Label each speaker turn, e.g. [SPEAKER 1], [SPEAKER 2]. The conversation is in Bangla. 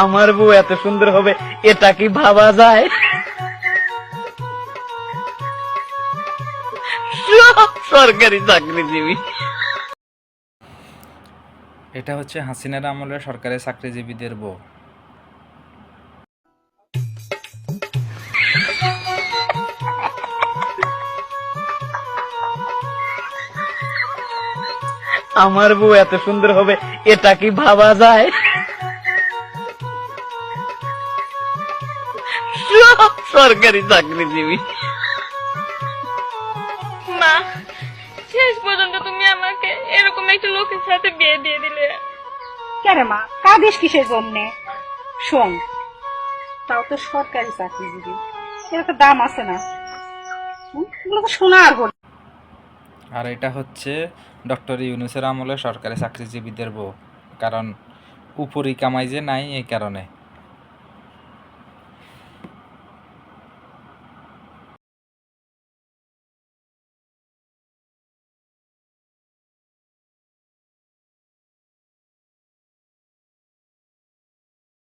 [SPEAKER 1] আমার বউ এত সুন্দর হবে এটা কি ভাবা যায়? সরকারি চাকরিজীবী।
[SPEAKER 2] এটা হচ্ছে হাসিনার আমলে সরকারি চাকরিজীবীদের বউ।
[SPEAKER 1] আমার বউ এত সুন্দর হবে এটা কি ভাবা যায়? সরকারি চাকরিজীবী।
[SPEAKER 3] মা, শেষ পর্যন্ত তুমি আমাকে এরকম একটা লোকের সাথে বিয়ে দিয়ে দিলে।
[SPEAKER 4] কেন মা, কাঁদিস কিসের জন্যে? শোন, তাও তো সরকারি চাকরিজীবী, এর একটা দাম আছে না? এগুলো তো শোনার হল।
[SPEAKER 2] আর এটা হচ্ছে ডক্টর ইউনূসের আমলে সরকারি চাকরিজীবীদের বউ, কারণ উপরি কামাই যে নাই এই কারণে।